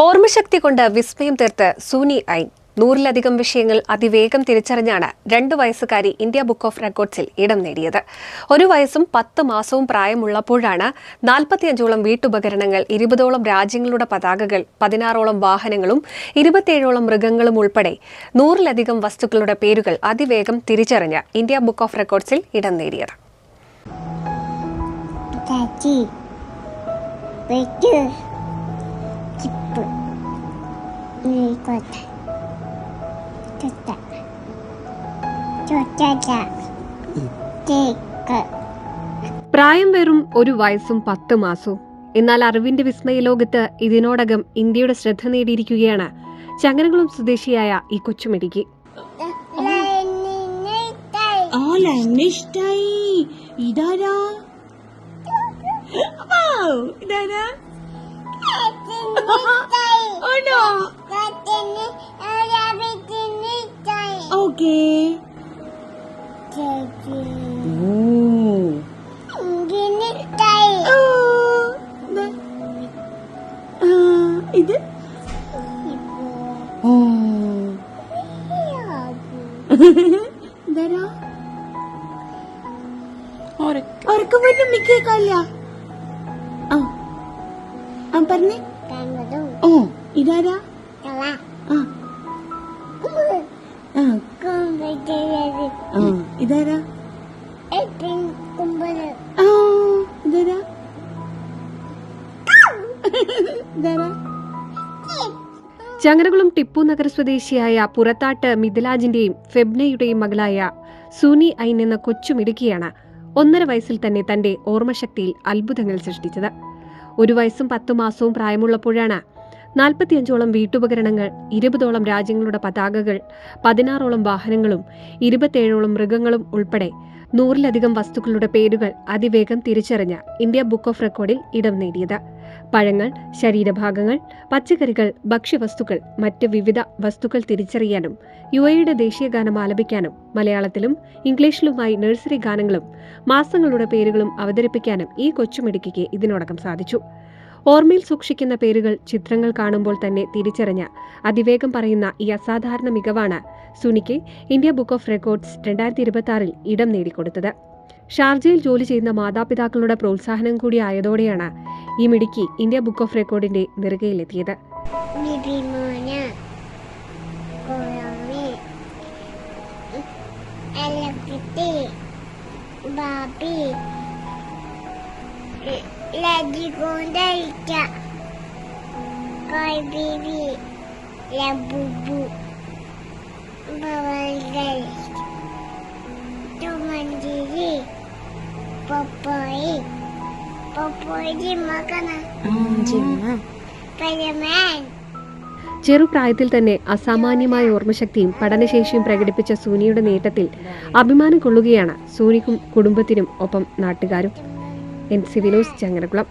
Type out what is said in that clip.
ഓർമ്മശക്തി കൊണ്ട് വിസ്മയം തീർത്ത് സൂനി ഐൻ 100-ലധികം വിഷയങ്ങൾ അതിവേഗം തിരിച്ചറിഞ്ഞാണ് 2 വയസ്സുകാരി ഇന്ത്യ ബുക്ക് ഓഫ് റെക്കോർഡ്സിൽ ഇടം നേടിയത്. 1 വയസ്സും 10 മാസവും പ്രായമുള്ളപ്പോഴാണ് 45ഓളം വീട്ടുപകരണങ്ങൾ, 20ഓളം രാജ്യങ്ങളുടെ പതാകകൾ, 16ഓളം വാഹനങ്ങളും 27ഓളം മൃഗങ്ങളും ഉൾപ്പെടെ 100-ലധികം വസ്തുക്കളുടെ പേരുകൾ അതിവേഗം തിരിച്ചറിഞ്ഞ് ഇന്ത്യ ബുക്ക് ഓഫ് റെക്കോർഡ്സിൽ ഇടം നേടിയത്. പ്രായം വെറും 1 വയസ്സും 10 മാസവും. എന്നാൽ അറിവിന്റെ വിസ്മയ ലോകത്ത് ഇതിനോടകം ഇന്ത്യയുടെ ശ്രദ്ധ നേടിയിരിക്കുകയാണ് ചങ്ങരകുളം സ്വദേശിയായ ഈ കൊച്ചുമിടുക്കി. ഇത് പറഞ്ഞേ. ഇതാരാ? ഇതാരാ? ഇതാരാ? ഇതാരാ? ചങ്ങരകുളം ടിപ്പു നഗർ സ്വദേശിയായ പുറത്താട്ട് മിഥിലാജിന്റെയും ഫെബ്നയുടെയും മകളായ സൂനി ഐൻ എന്ന കൊച്ചുമിടുക്കിയാണ് 1.5 വയസ്സിൽ തന്നെ തന്റെ ഓർമ്മശക്തിയിൽ അത്ഭുതങ്ങൾ സൃഷ്ടിച്ചത്. 1 വയസ്സും 10 മാസവും പ്രായമുള്ളപ്പോഴാണ് 45ഓളം വീട്ടുപകരണങ്ങൾ, 20ഓളം രാജ്യങ്ങളുടെ പതാകകൾ, 16ഓളം വാഹനങ്ങളും 27ഓളം മൃഗങ്ങളും ഉൾപ്പെടെ 100-ലധികം വസ്തുക്കളുടെ പേരുകൾ അതിവേഗം തിരിച്ചറിഞ്ഞ് ഇന്ത്യ ബുക്ക് ഓഫ് റെക്കോർഡിൽ ഇടം നേടിയത്. പഴങ്ങൾ, ശരീരഭാഗങ്ങൾ, പച്ചക്കറികൾ, ഭക്ഷ്യവസ്തുക്കൾ, മറ്റ് വിവിധ വസ്തുക്കൾ തിരിച്ചറിയാനും യുഎഇയുടെ ദേശീയ ഗാനം ആലപിക്കാനും മലയാളത്തിലും ഇംഗ്ലീഷിലുമായി നഴ്സറി ഗാനങ്ങളും മാസങ്ങളുടെ പേരുകളും അവതരിപ്പിക്കാനും ഈ കൊച്ചുമിടുക്കിക്ക് ഇതിനോടകം സാധിച്ചു. ഓർമ്മയിൽ സൂക്ഷിക്കുന്ന പേരുകൾ ചിത്രങ്ങൾ കാണുമ്പോൾ തന്നെ തിരിച്ചറിഞ്ഞ് അതിവേഗം പറയുന്ന ഈ അസാധാരണ മികവാണ് സൂനിക്ക് ഇന്ത്യ ബുക്ക് ഓഫ് റെക്കോർഡ്സ് 2026 ഇടം നേടിക്കൊടുത്തത്. ഷാർജയിൽ ജോലി ചെയ്യുന്ന മാതാപിതാക്കളുടെ പ്രോത്സാഹനം കൂടി ആയതോടെയാണ് ഈ മിടുക്കി ഇന്ത്യ ബുക്ക് ഓഫ് റെക്കോർഡിന്റെ നെറുകയിലെത്തിയത്. ചെറുപ്രായത്തിൽ തന്നെ അസാമാന്യമായ ഓർമ്മശക്തിയും പഠനശേഷിയും പ്രകടിപ്പിച്ച സൂനിയുടെ നേട്ടത്തിൽ അഭിമാനം കൊള്ളുകയാണ് സൂനിക്കും കുടുംബത്തിനും ഒപ്പം നാട്ടുകാരും. NCV news, Changaramkulam.